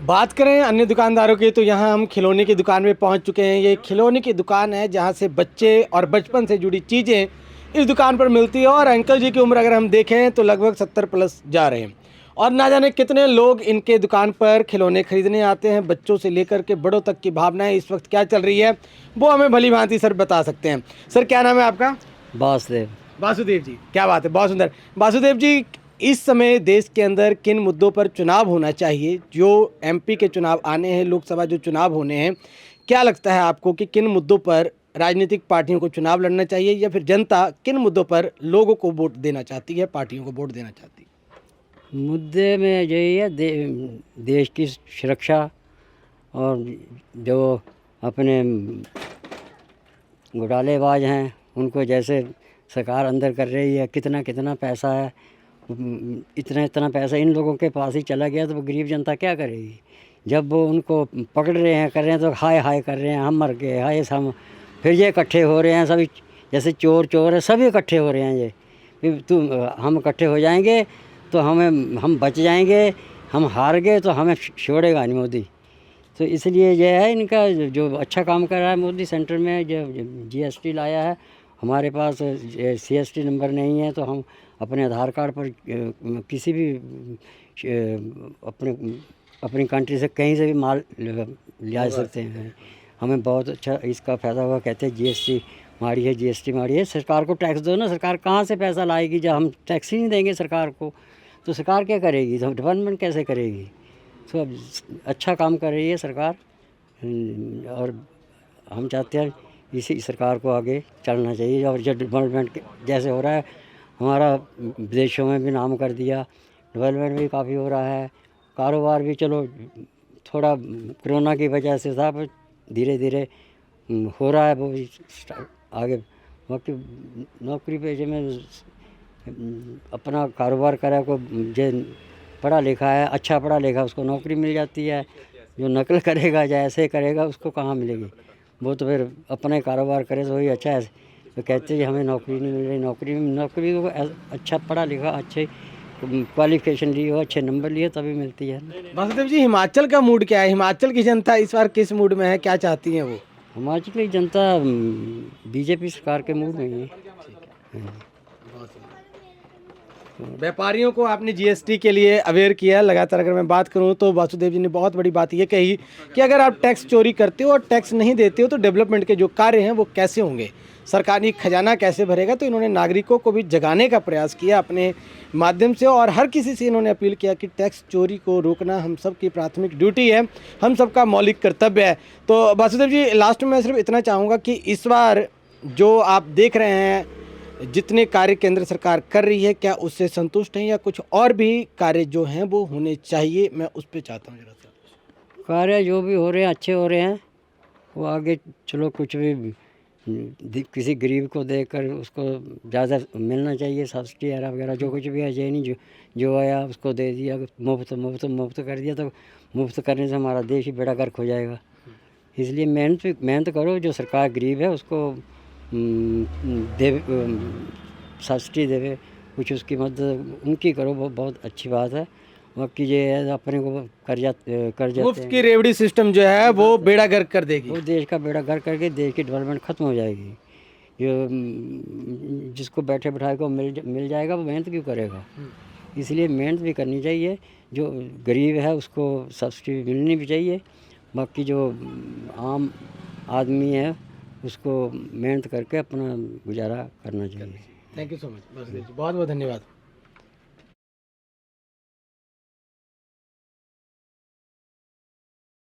बात करें अन्य दुकानदारों की तो यहाँ हम खिलौने की दुकान में पहुँच चुके हैं। ये खिलौने की दुकान है जहाँ से बच्चे और बचपन से जुड़ी चीज़ें इस दुकान पर मिलती है। और अंकल जी की उम्र अगर हम देखें तो लगभग 70 प्लस जा रहे हैं। और ना जाने कितने लोग इनके दुकान पर खिलौने खरीदने आते हैं। बच्चों से लेकर के बड़ों तक की भावनाएं इस वक्त क्या चल रही है वो हमें भली भांति सर बता सकते हैं। सर क्या नाम है आपका? वासुदेव। वासुदेव जी, क्या बात है, बहुत सुंदर। वासुदेव जी, इस समय देश के अंदर किन मुद्दों पर चुनाव होना चाहिए? जो एमपी के चुनाव आने हैं, लोकसभा जो चुनाव होने हैं, क्या लगता है आपको कि किन मुद्दों पर राजनीतिक पार्टियों को चुनाव लड़ना चाहिए, या फिर जनता किन मुद्दों पर लोगों को वोट देना चाहती है, पार्टियों को वोट देना चाहती है? मुद्दे में यही है देश की सुरक्षा, और जो अपने घोटालेबाज हैं उनको जैसे सरकार अंदर कर रही है। कितना कितना पैसा है, इतना इतना पैसा इन लोगों के पास ही चला गया तो वो गरीब जनता क्या करेगी? जब वो उनको पकड़ रहे हैं, कर रहे हैं, तो हाय हाय कर रहे हैं, हम मर गए, हाय हम। फिर ये इकट्ठे हो रहे हैं सभी, जैसे चोर चोर है, सभी इकट्ठे हो रहे हैं। ये फिर हम इकट्ठे हो जाएंगे तो हम बच जाएंगे, हम हार गए तो हमें छोड़ेगा नहीं मोदी। तो इसलिए यह है इनका जो अच्छा काम कर रहा है मोदी सेंटर में, जो जीएसटी लाया है। हमारे पास सीएसटी नंबर नहीं है तो हम अपने आधार कार्ड पर किसी भी अपने अपनी कंट्री से कहीं से भी माल ले सकते हैं। हमें बहुत अच्छा इसका फ़ायदा हुआ। कहते हैं जीएसटी मारी है, जीएसटी मारी है। सरकार को टैक्स दो ना, सरकार कहाँ से पैसा लाएगी जब हम टैक्स ही नहीं देंगे सरकार को? तो सरकार क्या करेगी? तो डेवलपमेंट कैसे करेगी? तो अब अच्छा काम कर रही है सरकार, और हम चाहते हैं इसी सरकार को आगे चलना चाहिए। और जो डेवलपमेंट जैसे हो रहा है, हमारा विदेशों में भी नाम कर दिया, डेवलपमेंट भी काफ़ी हो रहा है। कारोबार भी चलो थोड़ा कोरोना की वजह से था, पर धीरे धीरे हो रहा है वो आगे। बाकी नौकरी पेशे में अपना कारोबार करे को, जो पढ़ा लिखा है, अच्छा पढ़ा लिखा, उसको नौकरी मिल जाती है। जो नकल करेगा या ऐसे करेगा उसको कहाँ मिलेगी? वो तो फिर अपने कारोबार करे तो वही अच्छा है। तो कहते हैं हमें नौकरी नहीं मिल रही। नौकरी को अच्छा पढ़ा लिखा, अच्छे क्वालिफिकेशन लिए हो, अच्छे नंबर लिए तभी मिलती है। वासुदेव जी, हिमाचल का मूड क्या है? हिमाचल की जनता इस बार किस मूड में है, क्या चाहती है वो? हिमाचल की जनता बीजेपी सरकार के मूड में ही है। व्यापारियों को आपने जीएसटी के लिए अवेयर किया। लगातार अगर मैं बात करूं तो वासुदेव जी ने बहुत बड़ी बात ये कही कि अगर आप टैक्स चोरी करते हो और टैक्स नहीं देते हो तो डेवलपमेंट के जो कार्य हैं वो कैसे होंगे, सरकारी खजाना कैसे भरेगा। तो इन्होंने नागरिकों को भी जगाने का प्रयास किया अपने माध्यम से, और हर किसी से इन्होंने अपील किया कि टैक्स चोरी को रोकना हम सब की प्राथमिक ड्यूटी है, हम सबका मौलिक कर्तव्य है। तो वासुदेव जी, लास्ट में मैं सिर्फ इतना चाहूँगा कि इस बार जो आप देख रहे हैं, जितने कार्य केंद्र सरकार कर रही है, क्या उससे संतुष्ट हैं, या कुछ और भी कार्य जो हैं वो होने चाहिए? मैं उस पर चाहता हूँ जरा सा। कार्य जो भी हो रहे हैं अच्छे हो रहे हैं। वो आगे चलो कुछ भी किसी गरीब को देकर उसको ज़्यादा मिलना चाहिए, सब्सिडी वगैरह जो कुछ भी है। ये नहीं जो आया उसको दे दिया, मुफ्त मुफ्त मुफ्त कर दिया। तो मुफ्त करने से हमारा देश ही बेड़ा गर्क हो जाएगा। इसलिए मेहनत करो। जो सरकार गरीब है उसको दे, सब्सिडी देवे, कुछ उसकी मदद उनकी करो, वो बहुत अच्छी बात है। बाकी ये है अपने को कर जाते मुफ्त की रेवड़ी सिस्टम जो है वो बेड़ा गर्क कर देगी, वो देश का बेड़ा गर्क करके देश की डेवलपमेंट खत्म हो जाएगी। ये जिसको बैठे बिठाए को मिल जाएगा, वो मेहनत क्यों करेगा? इसलिए मेहनत भी करनी चाहिए। जो गरीब है उसको सब्सिडी मिलनी भी चाहिए। बाकी जो आम आदमी है उसको मेहनत करके अपना गुजारा करना चाहिए। Thank you so much Vasudev ji, बहुत बहुत धन्यवाद।